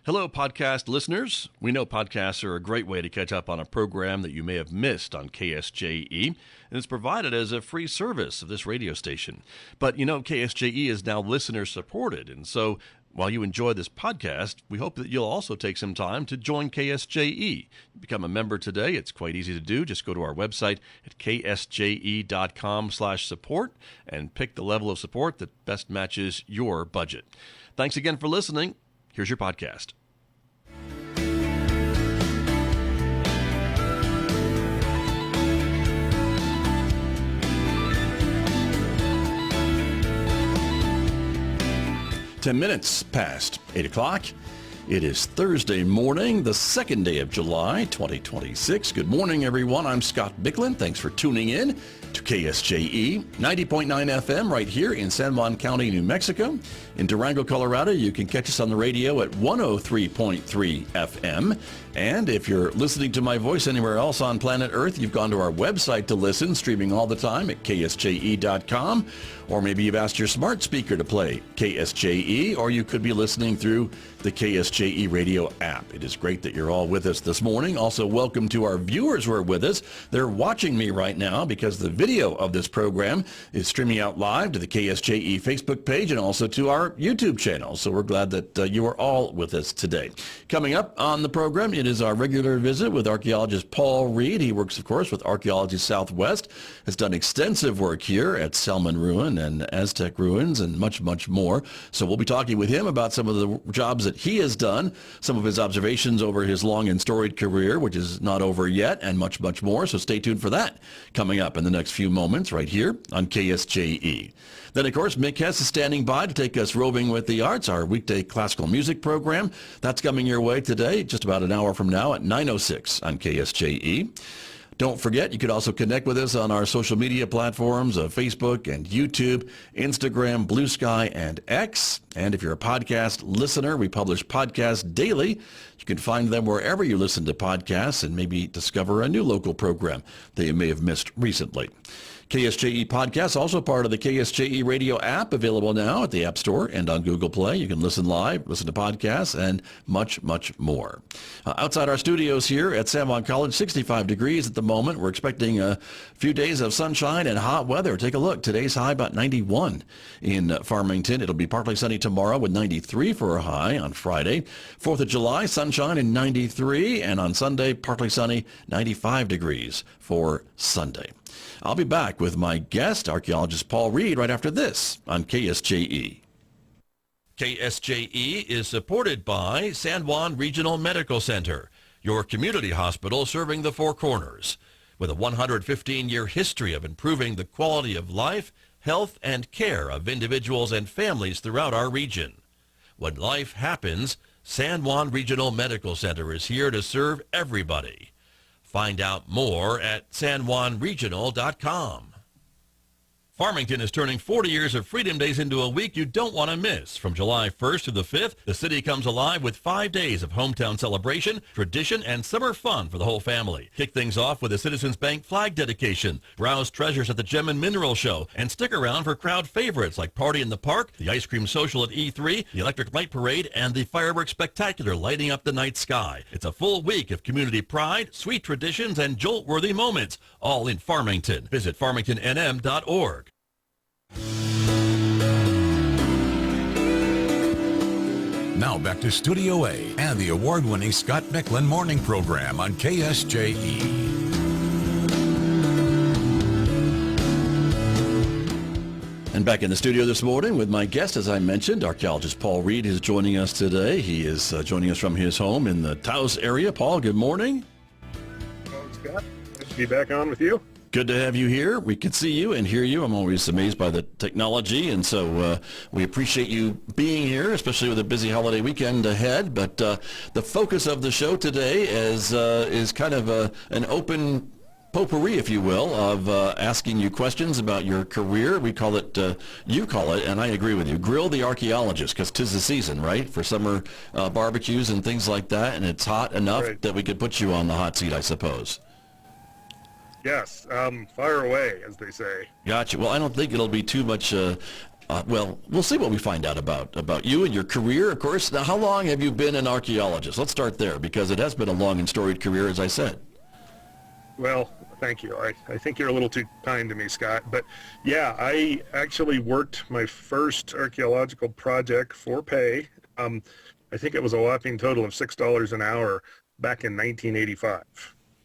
Hello, podcast listeners. We know podcasts are a great way to catch up on a program that you may have missed on KSJE, and it's provided as a free service of this radio station. But you know, KSJE is now listener-supported, and so while you enjoy this podcast, we hope that you'll also take some time to join KSJE. Become a member today. It's quite easy to do. Just go to our website at ksje.com/support and pick the level of support that best matches your budget. Thanks again for listening. Here's your podcast. Ten minutes past 8 o'clock. It is Thursday morning, the second day of July, 2026. Good morning, everyone. I'm Scott Michlin. Thanks for tuning in to KSJE, 90.9 FM right here in San Juan County, New Mexico. In Durango, Colorado, you can catch us on the radio at 103.3 FM. And if you're listening to my voice anywhere else on planet Earth, you've gone to our website to listen, streaming all the time at ksje.com. Or maybe you've asked your smart speaker to play KSJE, or you could be listening through the KSJE radio app. It is great that you're all with us this morning. Also, welcome to our viewers who are with us. They're watching me right now because the video of this program is streaming out live to the KSJE Facebook page and also to our YouTube channel. So we're glad that you are all with us today. Coming up on the program, it is our regular visit with archaeologist Paul Reed. He works, of course, with Archaeology Southwest, has done extensive work here at Salmon Ruin and Aztec ruins and much, much more. So we'll be talking with him about some of the jobs that he has done, some of his observations over his long and storied career, which is not over yet, and much, much more. So stay tuned for that coming up in the next few moments right here on KSJE. Then, of course, Mick Hess is standing by to take us roving with the arts, our weekday classical music program. That's coming your way today, just about an hour from now at 9:06 on KSJE. Don't forget, you could also connect with us on our social media platforms of Facebook and YouTube, Instagram, Blue Sky, and X. And if you're a podcast listener, we publish podcasts daily. You can find them wherever you listen to podcasts and maybe discover a new local program that you may have missed recently. KSJE Podcast, also part of the KSJE Radio app, available now at the App Store and on Google Play. You can listen live, listen to podcasts, and much, much more. Outside our studios here at San Juan College, 65 degrees at the moment. We're expecting a few days of sunshine and hot weather. Take a look. Today's high about 91 in Farmington. It'll be partly sunny tomorrow with 93 for a high on Friday. 4th of July, sunshine and 93, and on Sunday, partly sunny, 95 degrees for Sunday. I'll be back with my guest, archaeologist Paul Reed, right after this on KSJE. KSJE is supported by San Juan Regional Medical Center, your community hospital serving the Four Corners. With a 115-year history of improving the quality of life, health, and care of individuals and families throughout our region. When life happens, San Juan Regional Medical Center is here to serve everybody. Find out more at sanjuanregional.com. Farmington is turning 40 years of Freedom Days into a week you don't want to miss. From July 1st to the 5th, the city comes alive with 5 days of hometown celebration, tradition, and summer fun for the whole family. Kick things off with a Citizens Bank flag dedication, browse treasures at the Gem and Mineral Show, and stick around for crowd favorites like Party in the Park, the Ice Cream Social at E3, the Electric Light Parade, and the Fireworks Spectacular lighting up the night sky. It's a full week of community pride, sweet traditions, and jolt-worthy moments, all in Farmington. Visit farmingtonnm.org. Now back to Studio A and the award-winning Scott Michlin morning program on KSJE. And back in the studio this morning with my guest, as I mentioned, archaeologist Paul Reed is joining us today. He is joining us from his home in the Taos area. Paul, good morning. Hello, Scott. Nice to be back on with you. Good to have you here. We can see you and hear you. I'm always amazed by the technology, and so we appreciate you being here, especially with a busy holiday weekend ahead. But the focus of the show today is kind of an open potpourri, if you will, of asking you questions about your career. We call it, you call it, and I agree with you, Grill the Archaeologist, because 'tis the season, right, for summer barbecues and things like that, and it's hot enough that we could put you on the hot seat, I suppose. Yes, fire away, as they say. Gotcha. Well, I don't think it'll be too much Well, we'll see what we find out about you and your career, of course. Now, how long have you been an archaeologist? Let's start there, because it has been a long and storied career, as I said. Well, thank you. I think you're a little too kind to me, Scott. But yeah, I actually worked my first archaeological project for pay. I think it was a whopping total of $6 an hour back in 1985.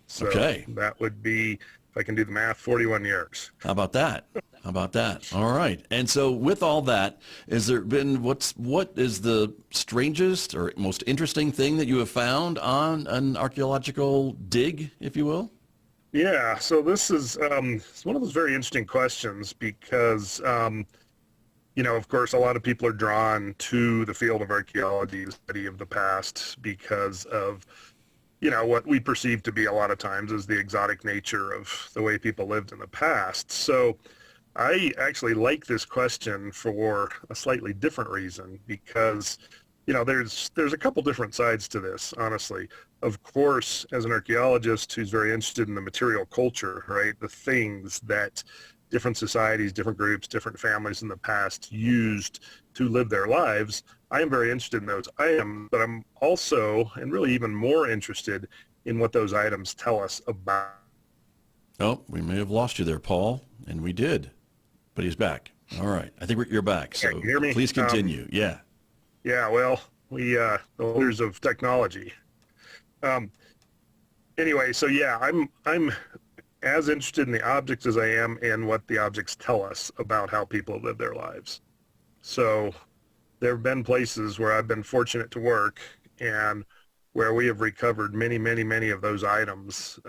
So Okay. that would be, if I can do the math, 41 years. How about that? How about that? All right. And so with all that, has there been, what is the strangest or most interesting thing that you have found on an archaeological dig, if you will? Yeah, so this is it's one of those very interesting questions because, of course, a lot of people are drawn to the field of archaeology, the study of the past, because of, what we perceive to be a lot of times as the exotic nature of the way people lived in the past. So I actually like this question for a slightly different reason because, there's a couple different sides to this, honestly. Of course, as an archaeologist who's very interested in the material culture, right, the things that different societies, different groups, different families in the past used to live their lives, I am very interested in those items, but I'm also, and really even more interested in what those items tell us about. Oh, we may have lost you there, Paul, and we did, but he's back. All right. I think you're back, so Can you hear me? please continue. Yeah. Yeah, well, we, the wonders of technology. Anyway, so yeah, I'm as interested in the objects as I am in what the objects tell us about how people live their lives. So there have been places where I've been fortunate to work and where we have recovered many, many, many of those items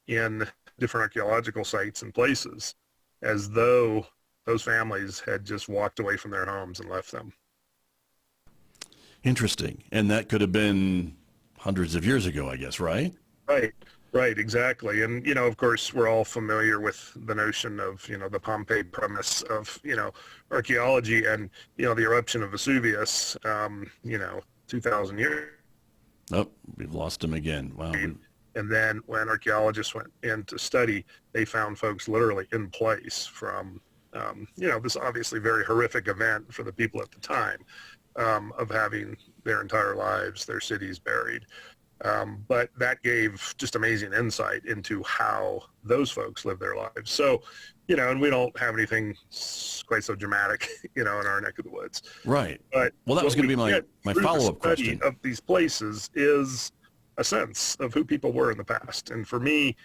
in different archaeological sites and places as though those families had just walked away from their homes and left them. Interesting. And that could have been hundreds of years ago, I guess, right? Right, exactly. And, of course, we're all familiar with the notion of, the Pompeii premise of, archaeology and, the eruption of Vesuvius, 2,000 years. Oh, we've lost him again. Wow. And then when archaeologists went in to study, they found folks literally in place from, this obviously very horrific event for the people at the time of having their entire lives, their cities buried. But that gave just amazing insight into how those folks live their lives. So, and we don't have anything quite so dramatic, in our neck of the woods. Right. But well, that was going to be my follow-up question. Of these places is a sense of who people were in the past. And for me,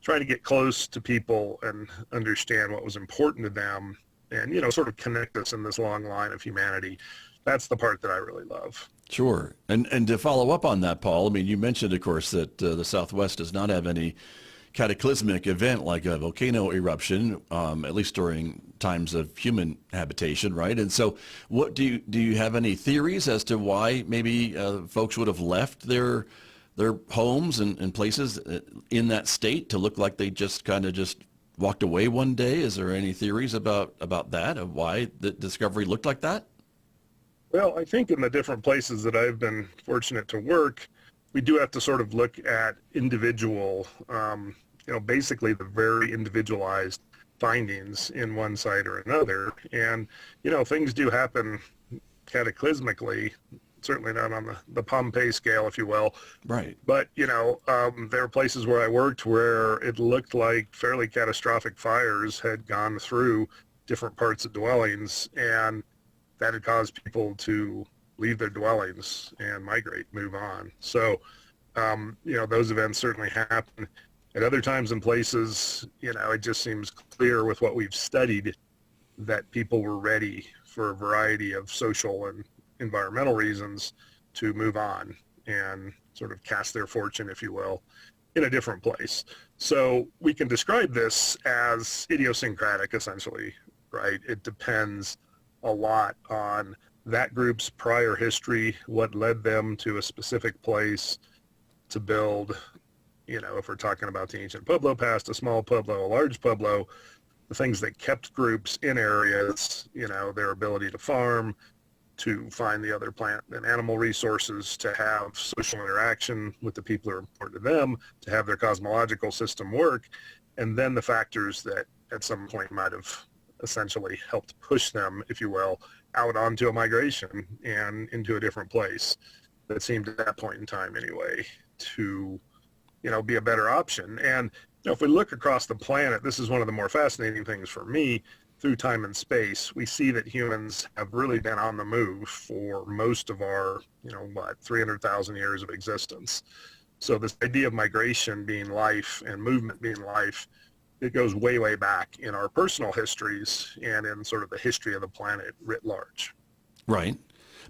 trying to get close to people and understand what was important to them and, sort of connect us in this long line of humanity, that's the part that I really love. Sure. And to follow up on that, Paul, I mean, you mentioned, of course, that the Southwest does not have any cataclysmic event like a volcano eruption, at least during times of human habitation, right? And so what do you have any theories as to why maybe folks would have left their homes and places in that state to look like they just kind of just walked away one day? Is there any theories about that, of why the discovery looked like that? Well, I think in the different places that I've been fortunate to work, we do have to sort of look at individual, basically the very individualized findings in one site or another. And, things do happen cataclysmically, certainly not on the Pompeii scale, if you will. Right. But, there are places where I worked where it looked like fairly catastrophic fires had gone through different parts of dwellings, and that had caused people to leave their dwellings and migrate, move on. So, those events certainly happen. At other times and places, it just seems clear with what we've studied that people were ready for a variety of social and environmental reasons to move on and sort of cast their fortune, if you will, in a different place. So we can describe this as idiosyncratic, essentially, right? It depends a lot on that group's prior history, what led them to a specific place to build, if we're talking about the ancient Pueblo past, a small Pueblo, a large Pueblo, the things that kept groups in areas, their ability to farm, to find the other plant and animal resources, to have social interaction with the people who are important to them, to have their cosmological system work, and then the factors that at some point might have essentially helped push them, if you will, out onto a migration and into a different place that seemed at that point in time anyway to, be a better option. And if we look across the planet, this is one of the more fascinating things for me. Through time and space, we see that humans have really been on the move for most of our, 300,000 years of existence. So this idea of migration being life and movement being life, it goes way, way back in our personal histories and in sort of the history of the planet writ large. Right.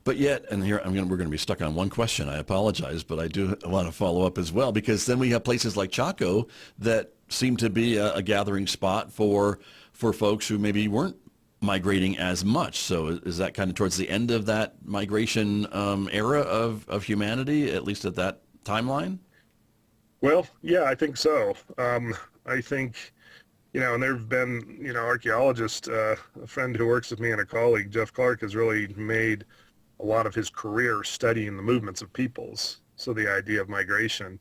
But yet, and here we're going to be stuck on one question. I apologize, but I do want to follow up as well, because then we have places like Chaco that seem to be a gathering spot for folks who maybe weren't migrating as much. So is that kind of towards the end of that migration era of humanity, at least at that timeline? Well, yeah, I think so. I think, and there have been, archaeologists, a friend who works with me and a colleague, Jeff Clark, has really made a lot of his career studying the movements of peoples. So the idea of migration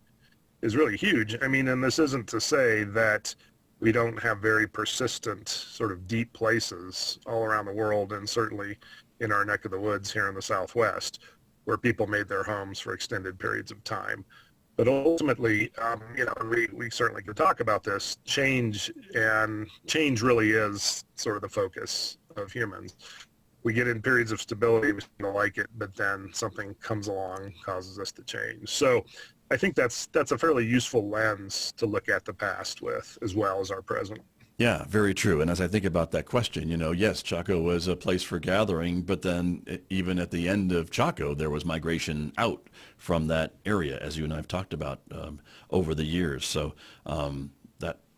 is really huge. I mean, and this isn't to say that we don't have very persistent sort of deep places all around the world, and certainly in our neck of the woods here in the Southwest, where people made their homes for extended periods of time. But ultimately, we certainly could talk about this, change really is sort of the focus of humans. We get in periods of stability, we seem to like it, but then something comes along, causes us to change. So I think that's a fairly useful lens to look at the past with, as well as our present. Yeah, very true. And as I think about that question, yes, Chaco was a place for gathering, but then even at the end of Chaco, there was migration out from that area, as you and I have talked about over the years. So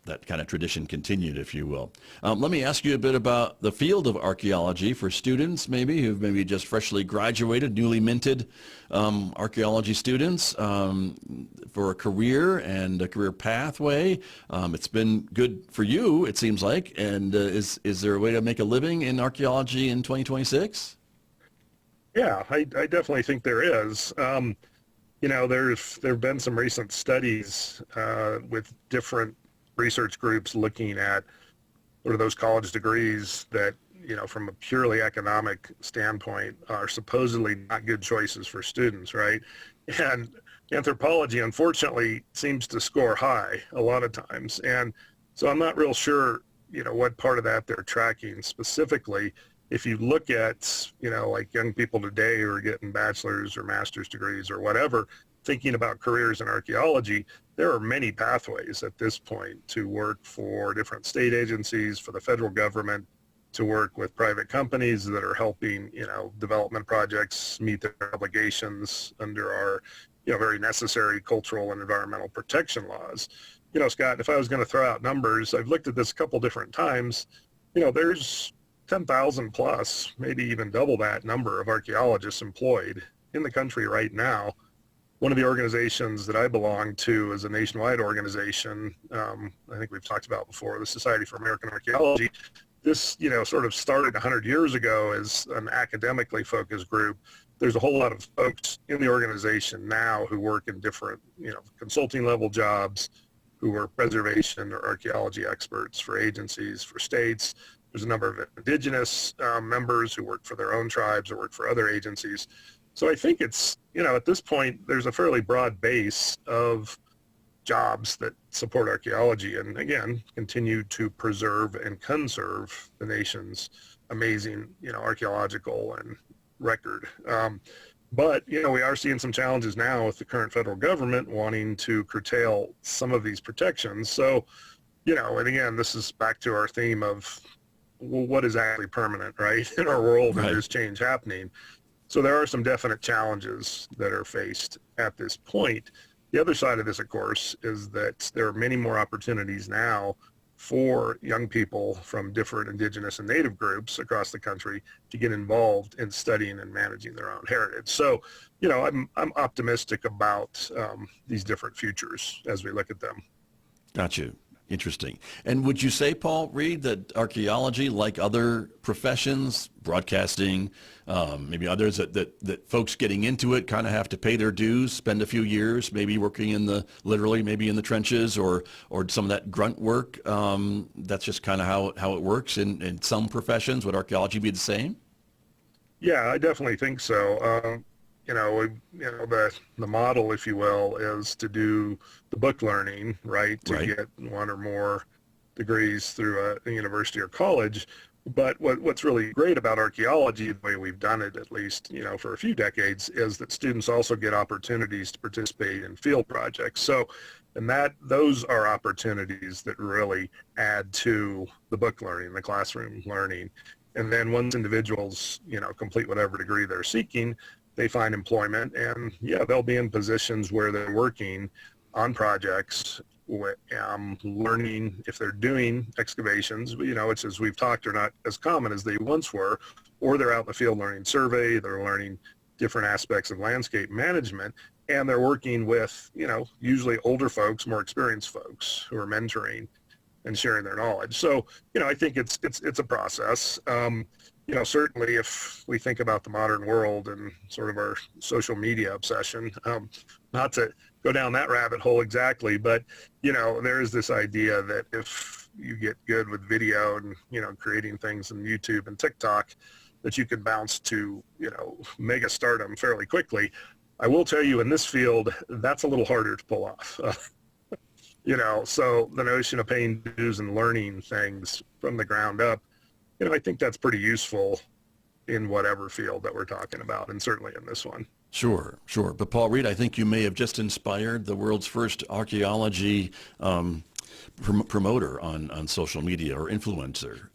that kind of tradition continued, if you will. Let me ask you a bit about the field of archaeology for students maybe who've maybe just freshly graduated, newly minted archaeology students for a career and a career pathway. It's been good for you, it seems like. And is there a way to make a living in archaeology in 2026? Yeah, I definitely think there is. There have been some recent studies with different research groups looking at sort of those college degrees that, from a purely economic standpoint are supposedly not good choices for students, right? And anthropology, unfortunately, seems to score high a lot of times. And so I'm not real sure, what part of that they're tracking specifically. If you look at, like young people today who are getting bachelor's or master's degrees or whatever, thinking about careers in archaeology, there are many pathways at this point to work for different state agencies, for the federal government, to work with private companies that are helping, development projects meet their obligations under our, very necessary cultural and environmental protection laws. Scott, if I was going to throw out numbers, I've looked at this a couple different times. There's 10,000 plus, maybe even double that number of archaeologists employed in the country right now. One of the organizations that I belong to is a nationwide organization, I think we've talked about before, the Society for American Archaeology. This, sort of started 100 years ago as an academically focused group. There's a whole lot of folks in the organization now who work in different, consulting level jobs, who are preservation or archaeology experts for agencies, for states. There's a number of Indigenous members who work for their own tribes or work for other agencies. So I think it's, at this point, there's a fairly broad base of jobs that support archaeology and, again, continue to preserve and conserve the nation's amazing, archaeological and record. But, we are seeing some challenges now with the current federal government wanting to curtail some of these protections. So, and again, this is back to our theme of, well, what is actually permanent, right, in our world where there's change happening. So there are some definite challenges that are faced at this point. The other side of this, of course, is that there are many more opportunities now for young people from different Indigenous and Native groups across the country to get involved in studying and managing their own heritage. So, I'm optimistic about these different futures as we look at them. Got you. Interesting. And would you say, Paul Reed, that archaeology, like other professions, broadcasting, maybe others, that folks getting into it kind of have to pay their dues, spend a few years, maybe working literally maybe in the trenches or some of that grunt work? That's just kind of how it works in some professions. Would archaeology be the same? Yeah, I definitely think so. The model, if you will, is to do the book learning, right? To get one or more degrees through a university or college. But what's really great about archaeology, the way we've done it, at least, for a few decades, is that students also get opportunities to participate in field projects. So, and those are opportunities that really add to the book learning, the classroom learning. And then once individuals, complete whatever degree they're seeking, they find employment, and they'll be in positions where they're working on projects, learning if they're doing excavations, which, as we've talked, are not as common as they once were, or they're out in the field learning survey, they're learning different aspects of landscape management, and they're working with, usually older folks, more experienced folks who are mentoring and sharing their knowledge. So, I think it's a process. Certainly if we think about the modern world and sort of our social media obsession, not to go down that rabbit hole exactly, but, there is this idea that if you get good with video and, creating things in YouTube and TikTok, that you can bounce to, mega stardom fairly quickly. I will tell you, in this field, that's a little harder to pull off. So the notion of paying dues and learning things from the ground up, I think that's pretty useful in whatever field that we're talking about, and certainly in this one. Sure. But Paul Reed, I think you may have just inspired the world's first archaeology promoter on social media, or influencer,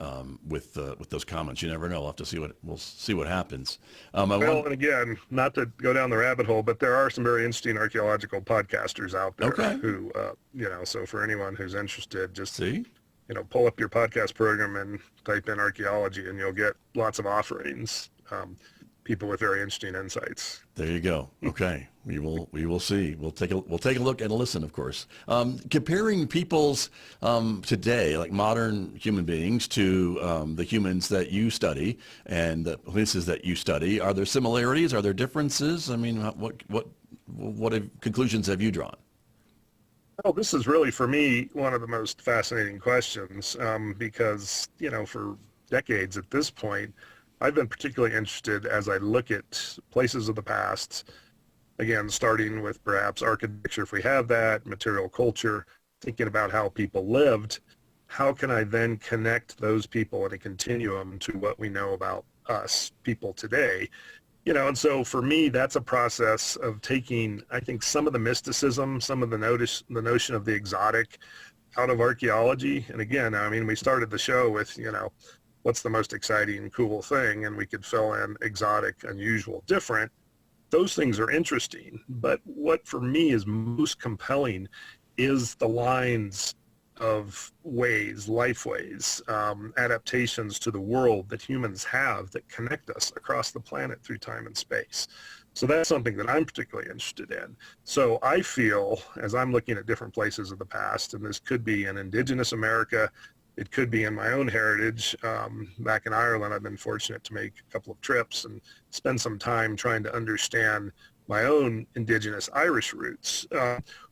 with those comments. You never know. We'll see what happens. And again, not to go down the rabbit hole, but there are some very interesting archaeological podcasters out there who, so for anyone who's interested, just see. Pull up your podcast program and type in archaeology, and you'll get lots of offerings. People with very interesting insights. There you go. Okay, we will see. We'll take a look and a listen, of course. Comparing peoples today, like modern human beings, to the humans that you study and the places that you study, are there similarities? Are there differences? I mean, what conclusions have you drawn? Well, this is really, for me, one of the most fascinating questions, because, for decades at this point, I've been particularly interested as I look at places of the past, again, starting with perhaps architecture, if we have that, material culture, thinking about how people lived. How can I then connect those people in a continuum to what we know about us, people today? And so for me, that's a process of taking, I think, some of the mysticism, some of the notion of the exotic out of archaeology. And again, I mean, we started the show with, what's the most exciting, cool thing? And we could fill in exotic, unusual, different. Those things are interesting. But what for me is most compelling is the lines of life ways, adaptations to the world that humans have that connect us across the planet through time and space. So that's something that I'm particularly interested in. So I feel, as I'm looking at different places of the past, and this could be in Indigenous America, it could be in my own heritage. Back in Ireland, I've been fortunate to make a couple of trips and spend some time trying to understand my own Indigenous Irish roots.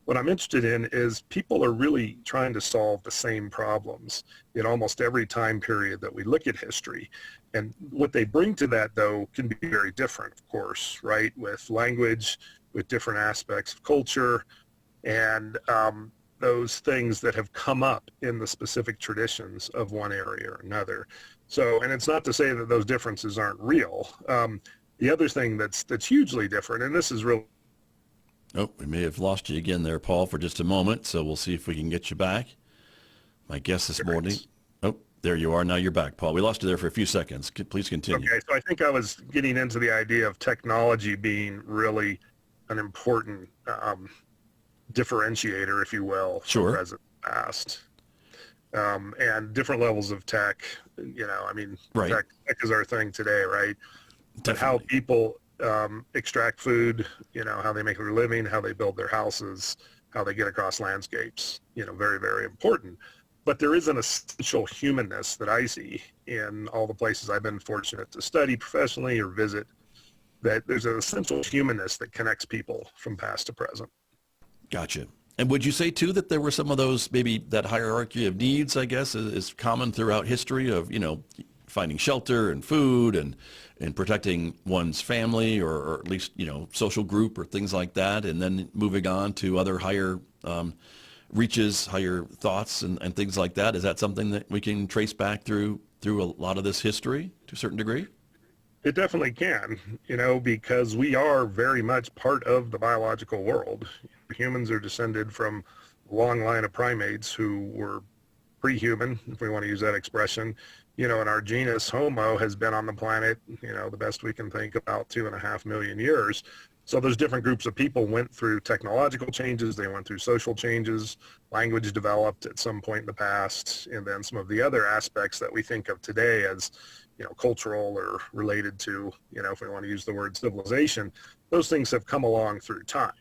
What I'm interested in is people are really trying to solve the same problems in almost every time period that we look at history. And what they bring to that, though, can be very different, of course, right? With language, with different aspects of culture, and those things that have come up in the specific traditions of one area or another. So, and it's not to say that those differences aren't real. The other thing that's hugely different, and this is real. Oh, we may have lost you again there, Paul, for just a moment, so we'll see if we can get you back. My guest this morning. Oh, there you are. Now you're back, Paul. We lost you there for a few seconds. Please continue. Okay, so I think I was getting into the idea of technology being really an important differentiator, if you will, sure, from present past. And different levels of tech, I mean, right. Tech is our thing today, right? Definitely. But how people extract food, how they make their living, how they build their houses, how they get across landscapes, very, very important. But there is an essential humanness that I see in all the places I've been fortunate to study professionally or visit, that there's an essential humanness that connects people from past to present. Gotcha. And would you say too that there were some of those, maybe that hierarchy of needs, I guess, is common throughout history of, finding shelter and food and protecting one's family or at least, social group or things like that, and then moving on to other higher reaches, higher thoughts and things like that? Is that something that we can trace back through a lot of this history to a certain degree? It definitely can, because we are very much part of the biological world. Humans are descended from a long line of primates who were pre-human, if we want to use that expression. And our genus Homo has been on the planet, the best we can think, about 2.5 million years. So those different groups of people went through technological changes, they went through social changes, language developed at some point in the past, and then some of the other aspects that we think of today as, cultural or related to, if we want to use the word civilization, those things have come along through time.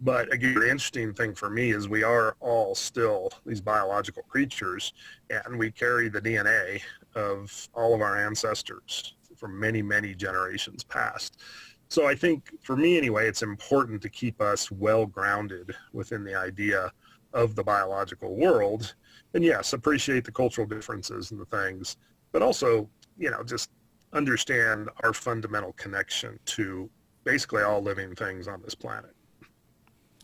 But again, the interesting thing for me is we are all still these biological creatures, and we carry the DNA of all of our ancestors from many, many generations past. So I think for me anyway, it's important to keep us well grounded within the idea of the biological world. And yes, appreciate the cultural differences and the things, but also, just understand our fundamental connection to basically all living things on this planet.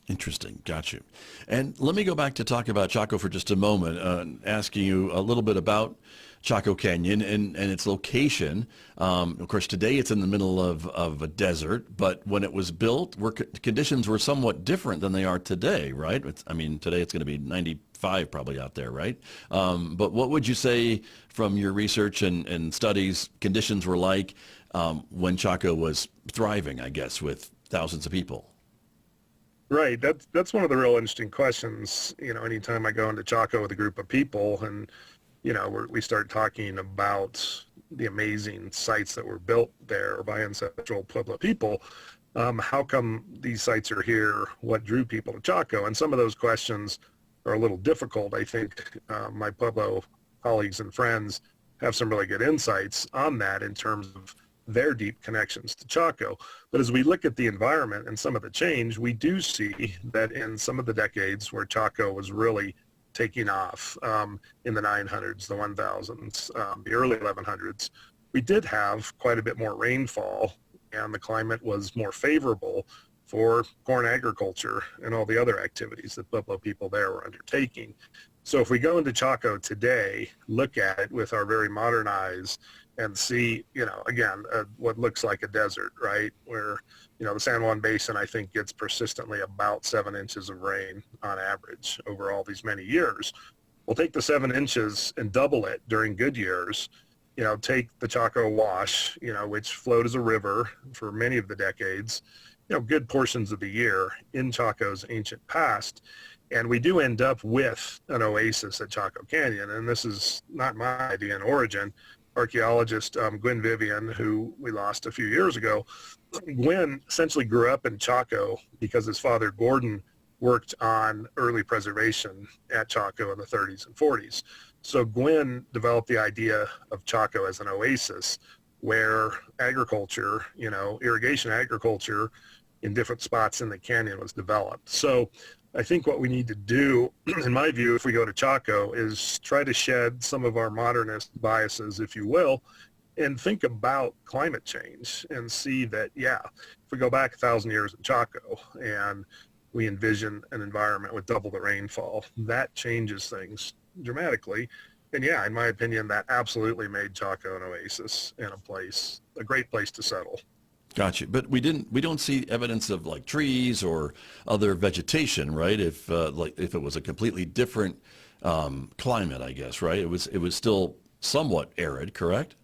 Interesting. Got you. And let me go back to talk about Chaco for just a moment, asking you a little bit about Chaco Canyon and its location. Of course, today it's in the middle of a desert, but when it was built, conditions were somewhat different than they are today, right? Today it's going to be 95 probably out there, right? But what would you say from your research and studies conditions were like when Chaco was thriving, I guess, with thousands of people? Right. That's one of the real interesting questions. Anytime I go into Chaco with a group of people and, we start talking about the amazing sites that were built there by ancestral Pueblo people, how come these sites are here? What drew people to Chaco? And some of those questions are a little difficult. I think my Pueblo colleagues and friends have some really good insights on that in terms of their deep connections to Chaco. But as we look at the environment and some of the change, we do see that in some of the decades where Chaco was really taking off, in the 900s, the 1000s, the early 1100s, we did have quite a bit more rainfall, and the climate was more favorable for corn agriculture and all the other activities that Pueblo people there were undertaking. So if we go into Chaco today, look at it with our very modern eyes and see, again, what looks like a desert, right? Where, the San Juan Basin, I think, gets persistently about 7 inches of rain on average over all these many years. We'll take the 7 inches and double it during good years. Take the Chaco Wash, which flowed as a river for many of the decades, good portions of the year in Chaco's ancient past. And we do end up with an oasis at Chaco Canyon. And this is not my idea in origin. Archaeologist Gwen Vivian, who we lost a few years ago, Gwen essentially grew up in Chaco because his father Gordon worked on early preservation at Chaco in the 30s and 40s. So Gwen developed the idea of Chaco as an oasis where agriculture, irrigation agriculture in different spots in the canyon was developed. So I think what we need to do, in my view, if we go to Chaco, is try to shed some of our modernist biases, if you will, and think about climate change and see that, if we go back 1,000 years in Chaco and we envision an environment with double the rainfall, that changes things dramatically. And in my opinion, that absolutely made Chaco an oasis and a great place to settle. Gotcha. But we don't see evidence of like trees or other vegetation, right? If it was a completely different climate, I guess, right? It was still somewhat arid, correct?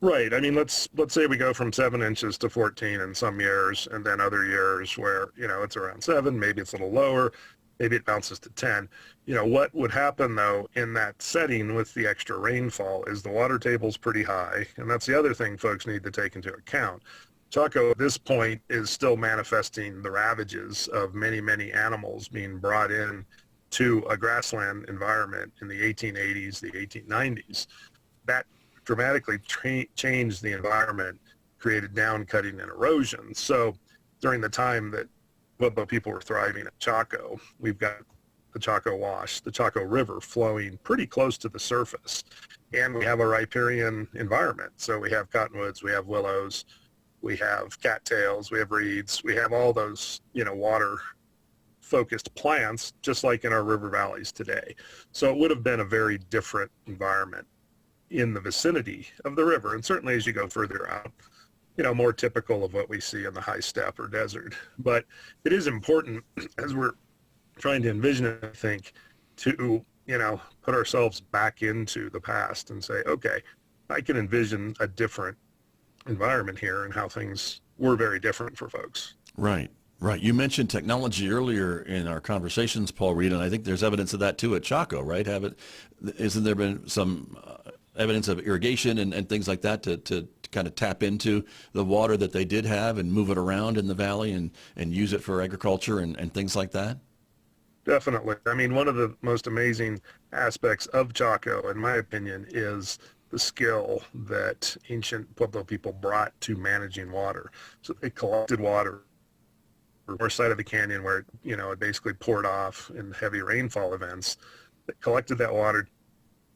Right. Let's say we go from 7 inches to 14 in some years, and then other years where, it's around 7, maybe it's a little lower, maybe it bounces to 10. What would happen though in that setting with the extra rainfall is the water table's pretty high. And that's the other thing folks need to take into account. Chaco at this point is still manifesting the ravages of many, many animals being brought in to a grassland environment in the 1880s, the 1890s. That dramatically changed the environment, created down cutting and erosion. So during the time that Pueblo people were thriving at Chaco, we've got the Chaco Wash, the Chaco River flowing pretty close to the surface. And we have a riparian environment. So we have cottonwoods, we have willows, we have cattails, we have reeds, we have all those, water focused plants, just like in our river valleys today. So it would have been a very different environment in the vicinity of the river. And certainly as you go further out, more typical of what we see in the high steppe or desert. But it is important as we're trying to envision it, I think, to, put ourselves back into the past and say, okay, I can envision a different environment here and how things were very different for folks. Right. Right. You mentioned technology earlier in our conversations, Paul Reed, and I think there's evidence of that too at Chaco, right? Isn't there been some evidence of irrigation and things like that to kind of tap into the water that they did have and move it around in the valley and use it for agriculture and things like that? Definitely. I mean, one of the most amazing aspects of Chaco, in my opinion, is the skill that ancient Pueblo people brought to managing water. So they collected water on the side of the canyon where, it basically poured off in heavy rainfall events. They collected that water.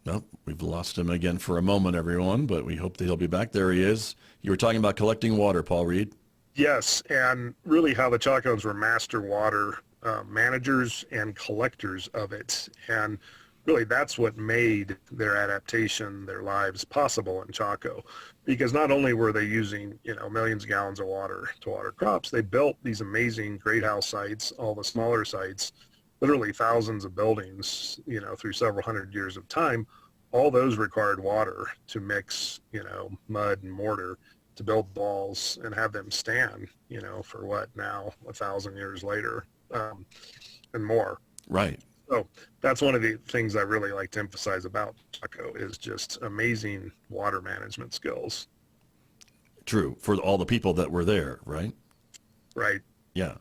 Well, we've lost him again for a moment, everyone, but we hope that he'll be back. There he is. You were talking about collecting water, Paul Reed. Yes, and really how the Chacos were master water managers and collectors of it. And really that's what made their adaptation, their lives possible in Chaco. Because not only were they using, millions of gallons of water to water crops, they built these amazing great house sites, all the smaller sites, literally thousands of buildings, through several hundred years of time. All those required water to mix, mud and mortar to build walls and have them stand, for what now, 1,000 years later, and more. Right. So that's one of the things I really like to emphasize about Chaco is just amazing water management skills. True. For all the people that were there, right? Right. Yeah.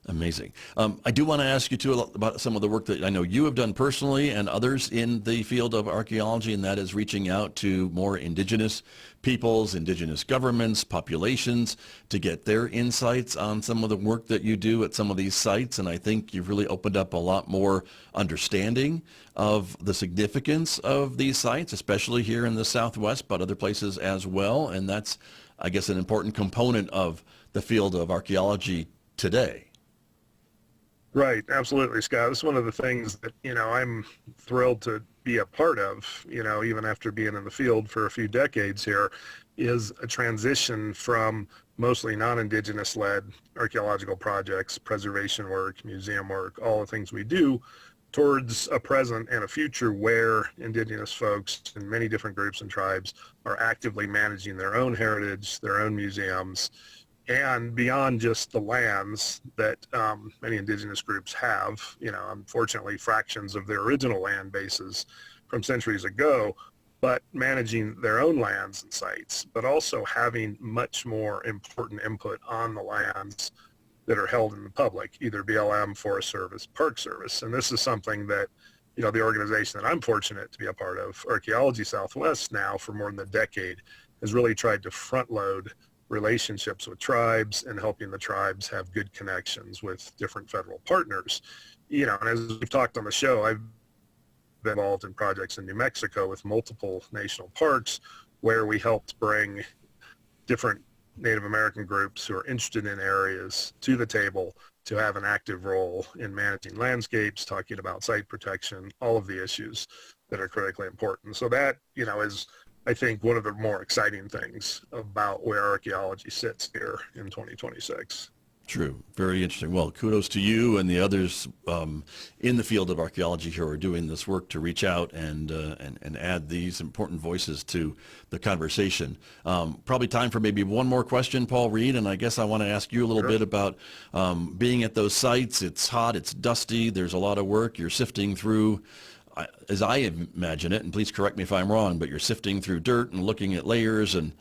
Amazing. I do want to ask you too about some of the work that I know you have done personally and others in the field of archaeology, and that is reaching out to more indigenous peoples, indigenous governments, populations to get their insights on some of the work that you do at some of these sites. And I think you've really opened up a lot more understanding of the significance of these sites, especially here in the Southwest, but other places as well. And that's, I guess, an important component of the field of archaeology today. Right. Absolutely, Scott. This is one of the things that, I'm thrilled to be a part of, even after being in the field for a few decades here, is a transition from mostly non-Indigenous led archaeological projects, preservation work, museum work, all the things we do, towards a present and a future where Indigenous folks in many different groups and tribes are actively managing their own heritage, their own museums, and beyond just the lands that many indigenous groups have, unfortunately fractions of their original land bases from centuries ago, but managing their own lands and sites, but also having much more important input on the lands that are held in the public, either BLM, Forest Service, Park Service. And this is something that, the organization that I'm fortunate to be a part of, Archaeology Southwest now for more than a decade, has really tried to front load relationships with tribes and helping the tribes have good connections with different federal partners. And as we've talked on the show, I've been involved in projects in New Mexico with multiple national parks where we helped bring different Native American groups who are interested in areas to the table to have an active role in managing landscapes, talking about site protection, all of the issues that are critically important. So that, is, I think, one of the more exciting things about where archaeology sits here in 2026. True. Very interesting. Well, kudos to you and the others in the field of archaeology who are doing this work to reach out and add these important voices to the conversation. Probably time for maybe one more question, Paul Reed, and I guess I want to ask you a little bit about being at those sites. It's hot, it's dusty, there's a lot of work. You're sifting through, as I imagine it, and please correct me if I'm wrong, but you're sifting through dirt and looking at layers and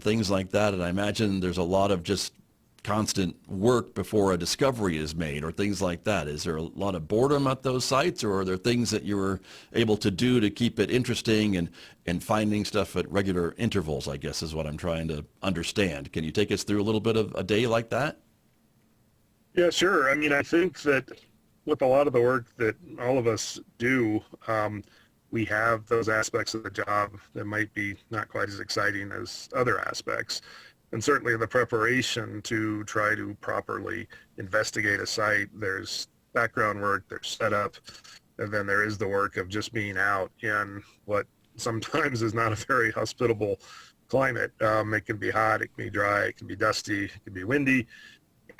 things like that. And I imagine there's a lot of just constant work before a discovery is made or things like that. Is there a lot of boredom at those sites, or are there things that you were able to do to keep it interesting and finding stuff at regular intervals, I guess is what I'm trying to understand. Can you take us through a little bit of a day like that? Yeah, sure. I mean, I think that with a lot of the work that all of us do, we have those aspects of the job that might be not quite as exciting as other aspects. And certainly the preparation to try to properly investigate a site, there's background work, there's setup, and then there is the work of just being out in what sometimes is not a very hospitable climate. It can be hot, it can be dry, it can be dusty, it can be windy.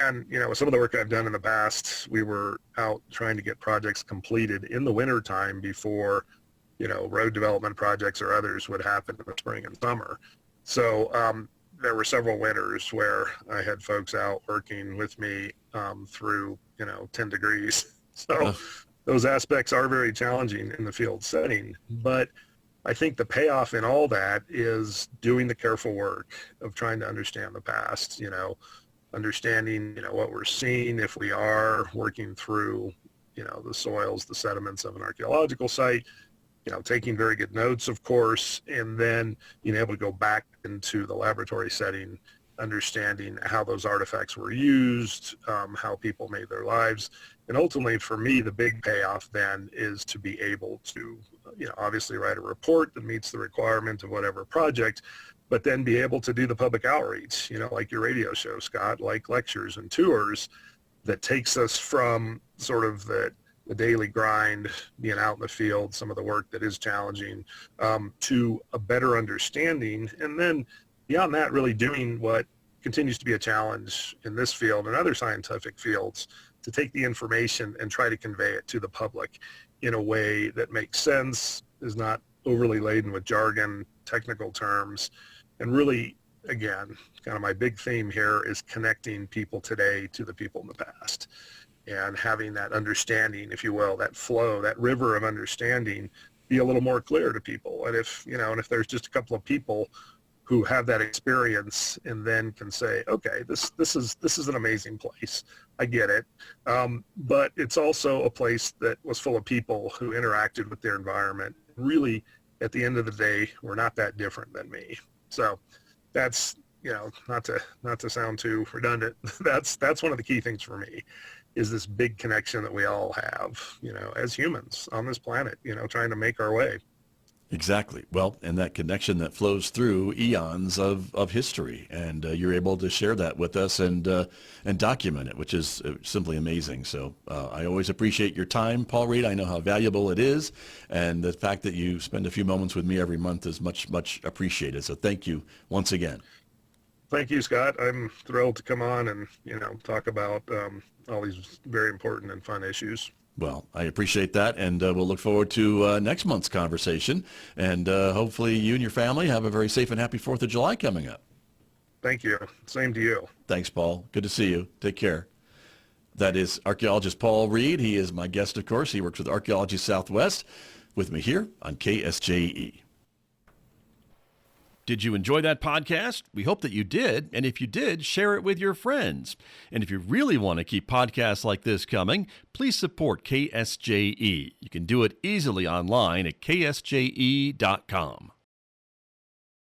And, some of the work I've done in the past, we were out trying to get projects completed in the winter time before, road development projects or others would happen in the spring and summer. So there were several winters where I had folks out working with me through, 10 degrees. So those aspects are very challenging in the field setting. But I think the payoff in all that is doing the careful work of trying to understand the past, understanding, what we're seeing if we are working through, the soils, the sediments of an archaeological site, taking very good notes, of course, and then being able to go back into the laboratory setting, understanding how those artifacts were used, how people made their lives. And ultimately, for me, the big payoff then is to be able to, obviously write a report that meets the requirement of whatever project, but then be able to do the public outreach, like your radio show, Scott, like lectures and tours that takes us from sort of the daily grind, being out in the field, some of the work that is challenging, to a better understanding. And then beyond that, really doing what continues to be a challenge in this field and other scientific fields, to take the information and try to convey it to the public in a way that makes sense, is not overly laden with jargon, technical terms, and really, again, kind of my big theme here is connecting people today to the people in the past and having that understanding, if you will, that flow, that river of understanding be a little more clear to people. And if there's just a couple of people who have that experience and then can say, okay, this is an amazing place. I get it. But it's also a place that was full of people who interacted with their environment. Really, at the end of the day, we're not that different than me. So that's, not to sound too redundant, that's one of the key things for me, is this big connection that we all have, as humans on this planet, trying to make our way. Exactly. Well, and that connection that flows through eons of history, and you're able to share that with us and document it, which is simply amazing. So I always appreciate your time, Paul Reed. I know how valuable it is, and the fact that you spend a few moments with me every month is much, much appreciated. So thank you once again. Thank you, Scott. I'm thrilled to come on and, talk about all these very important and fun issues. Well, I appreciate that, and we'll look forward to next month's conversation, and hopefully you and your family have a very safe and happy 4th of July coming up. Thank you. Same to you. Thanks, Paul. Good to see you. Take care. That is archaeologist Paul Reed. He is my guest, of course. He works with Archaeology Southwest with me here on KSJE. Did you enjoy that podcast? We hope that you did. And if you did, share it with your friends. And if you really want to keep podcasts like this coming, please support KSJE. You can do it easily online at ksje.com.